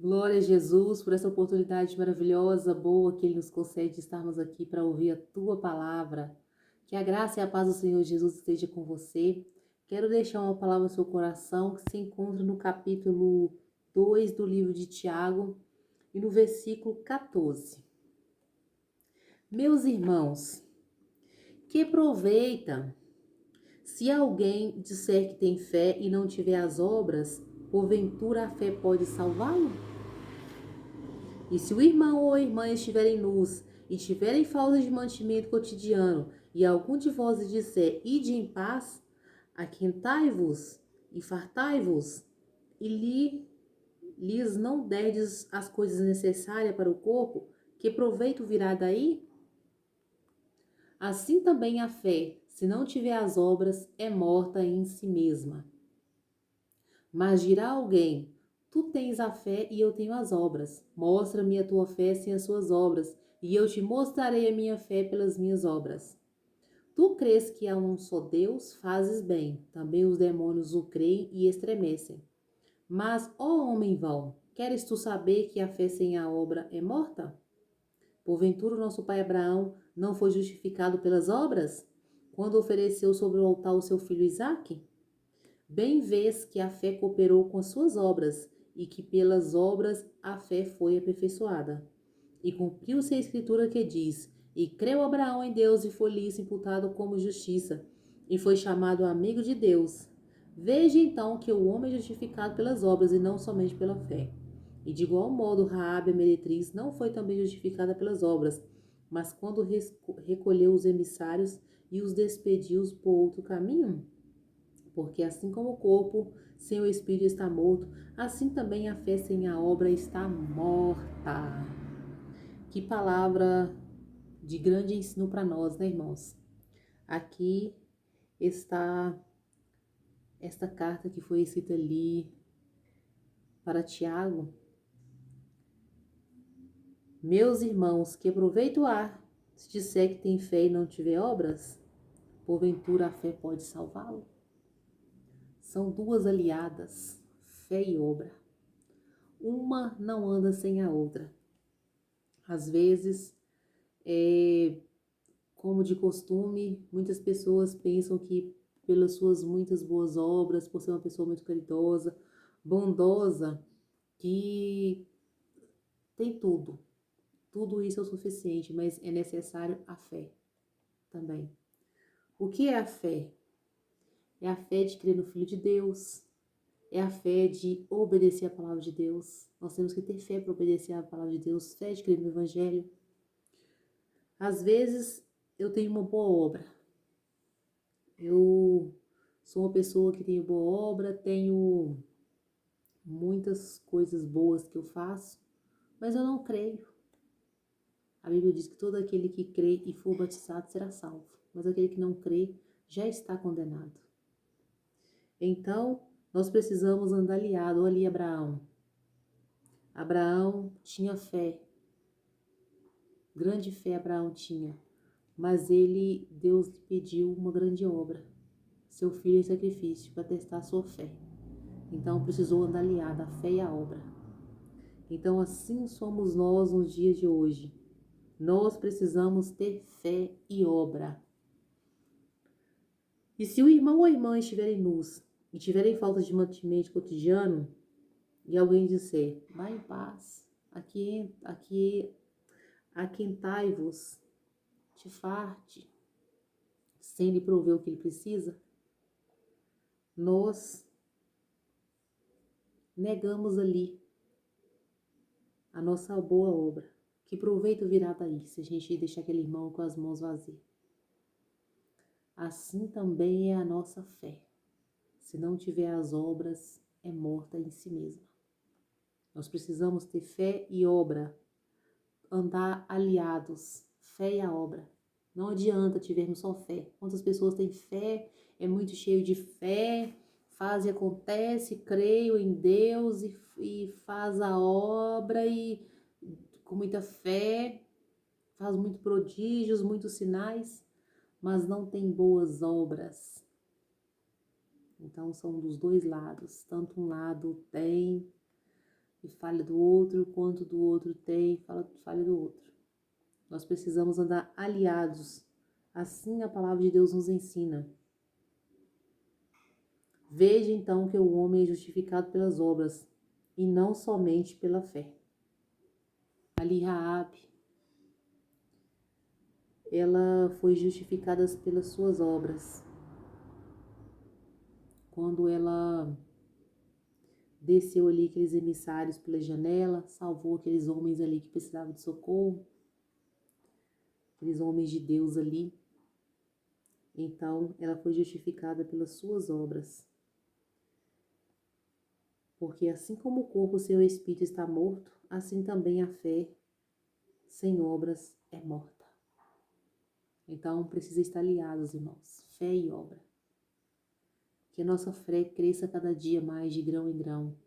Glória a Jesus por essa oportunidade maravilhosa, boa que Ele nos concede de estarmos aqui para ouvir a Tua palavra. Que a graça e a paz do Senhor Jesus esteja com você. Quero deixar uma palavra no seu coração que se encontra no capítulo 2 do livro de Tiago e no versículo 14. Meus irmãos, que aproveita se alguém disser que tem fé e não tiver as obras, porventura a fé pode salvá-lo? E se o irmão ou a irmã estiverem nus e tiverem falta de mantimento cotidiano, e algum de vós lhe disser, ide em paz, aquentai-vos e fartai-vos, e lhes não derdes as coisas necessárias para o corpo, que proveito virá daí? Assim também a fé, se não tiver as obras, é morta em si mesma. Mas dirá alguém, tu tens a fé e eu tenho as obras. Mostra-me a tua fé sem as suas obras, e eu te mostrarei a minha fé pelas minhas obras. Tu crês que há um só Deus, fazes bem. Também os demônios o creem e estremecem. Mas, ó homem vão, queres tu saber que a fé sem a obra é morta? Porventura o nosso pai Abraão não foi justificado pelas obras, quando ofereceu sobre o altar o seu filho Isaque? Bem vês que a fé cooperou com as suas obras, e que pelas obras a fé foi aperfeiçoada. E cumpriu-se a escritura que diz, e creu Abraão em Deus, e foi-lhe isso imputado como justiça, e foi chamado amigo de Deus. Veja então que o homem é justificado pelas obras, e não somente pela fé. E de igual modo, Raabe a meretriz não foi também justificada pelas obras, mas quando recolheu os emissários e os despediu por outro caminho. Porque assim como o corpo sem o espírito está morto, assim também a fé sem a obra está morta. Que palavra de grande ensino para nós, né, irmãos? Aqui está esta carta que foi escrita ali para Tiago. Meus irmãos, que proveito há se disser que tem fé e não tiver obras? Porventura a fé pode salvá-lo? São duas aliadas, fé e obra. Uma não anda sem a outra. Às vezes, como de costume, muitas pessoas pensam que pelas suas muitas boas obras, por ser uma pessoa muito caridosa, bondosa, que tem tudo. Tudo isso é o suficiente, mas é necessário a fé também. O que é a fé? É a fé de crer no Filho de Deus, é a fé de obedecer a palavra de Deus. Nós temos que ter fé para obedecer a palavra de Deus, fé de crer no Evangelho. Às vezes eu tenho uma boa obra. Eu sou uma pessoa que tenho boa obra, tenho muitas coisas boas que eu faço, mas eu não creio. A Bíblia diz que todo aquele que crê e for batizado será salvo, mas aquele que não crê já está condenado. Então, nós precisamos andar aliado. Olha ali Abraão. Abraão tinha fé, grande fé Abraão tinha, mas Deus lhe pediu uma grande obra, seu filho em sacrifício, para testar a sua fé. Então precisou andar aliado, a fé e a obra. Então assim somos nós nos dias de hoje. Nós precisamos ter fé e obra. E se o irmão ou a irmã estiverem nus e tiverem falta de mantimento cotidiano, e alguém disser, vá em paz, aquentai-vos, te farte, sem lhe prover o que ele precisa, nós negamos ali a nossa boa obra. Que proveito virá daí se a gente deixar aquele irmão com as mãos vazias? Assim também é a nossa fé. Se não tiver as obras, é morta em si mesma. Nós precisamos ter fé e obra, andar aliados, fé e a obra. Não adianta tivermos só fé. Quantas pessoas têm fé, é muito cheio de fé, faz e acontece, creio em Deus e faz a obra e com muita fé, faz muito prodígios, muitos sinais, mas não tem boas obras. Então são dos dois lados. Tanto um lado tem e fale do outro, quanto do outro tem, fale do outro. Nós precisamos andar aliados. Assim a palavra de Deus nos ensina. Veja então que o homem é justificado pelas obras e não somente pela fé. Ali Raabe, ela foi justificada pelas suas obras. Quando ela desceu ali aqueles emissários pela janela, salvou aqueles homens ali que precisavam de socorro, aqueles homens de Deus ali. Então, ela foi justificada pelas suas obras. Porque assim como o corpo sem o espírito está morto, assim também a fé sem obras é morta. Então, precisa estar aliados, irmãos, fé e obra. Que a nossa fé cresça cada dia mais de grão em grão.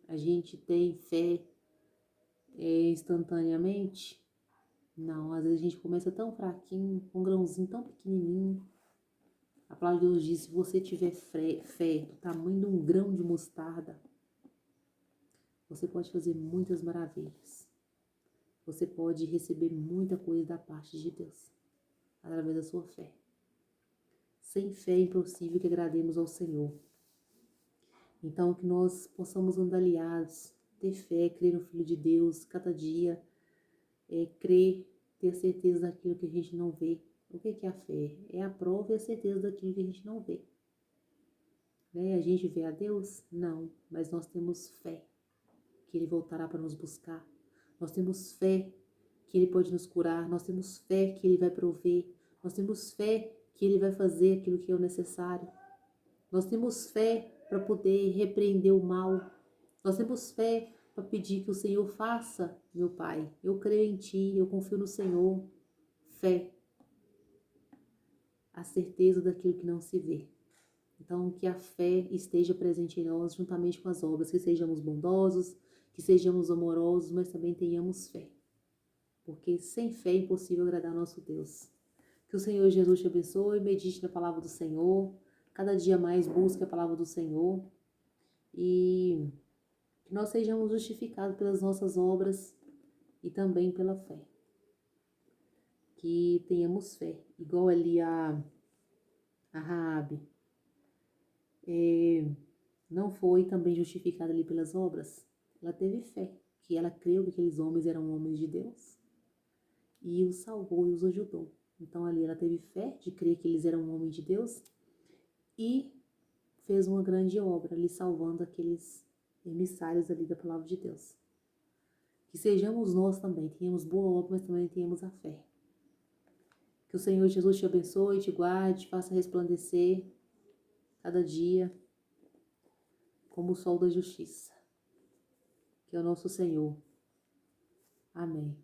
A gente tem fé instantaneamente? Não, às vezes a gente começa tão fraquinho, com um grãozinho tão pequenininho. A palavra de Deus diz, se você tiver fé do tamanho de um grão de mostarda, você pode fazer muitas maravilhas. Você pode receber muita coisa da parte de Deus, através da sua fé. Sem fé é impossível que agrademos ao Senhor. Então, que nós possamos andar aliados, ter fé, crer no Filho de Deus, cada dia, crer, ter certeza daquilo que a gente não vê. O que é a fé? É a prova e a certeza daquilo que a gente não vê. Né? A gente vê a Deus? Não, mas nós temos fé que Ele voltará para nos buscar. Nós temos fé que Ele pode nos curar. Nós temos fé que Ele vai prover. Nós temos fé que Ele vai fazer aquilo que é o necessário. Nós temos fé para poder repreender o mal. Nós temos fé para pedir que o Senhor faça, meu Pai. Eu creio em Ti, eu confio no Senhor. Fé. A certeza daquilo que não se vê. Então, que a fé esteja presente em nós, juntamente com as obras, que sejamos bondosos, que sejamos amorosos, mas também tenhamos fé. Porque sem fé é impossível agradar ao nosso Deus. Que o Senhor Jesus te abençoe, medite na palavra do Senhor, cada dia mais busque a palavra do Senhor e que nós sejamos justificados pelas nossas obras e também pela fé. Que tenhamos fé, igual ali a Raabe. Não foi também justificada ali pelas obras, ela teve fé, que ela creu que aqueles homens eram homens de Deus e os salvou e os ajudou. Então ali ela teve fé de crer que eles eram homens de Deus e fez uma grande obra ali salvando aqueles emissários ali da palavra de Deus. Que sejamos nós também, tenhamos boa obra, mas também tenhamos a fé. Que o Senhor Jesus te abençoe, te guarde, te faça resplandecer cada dia como o sol da justiça, que é o nosso Senhor. Amém.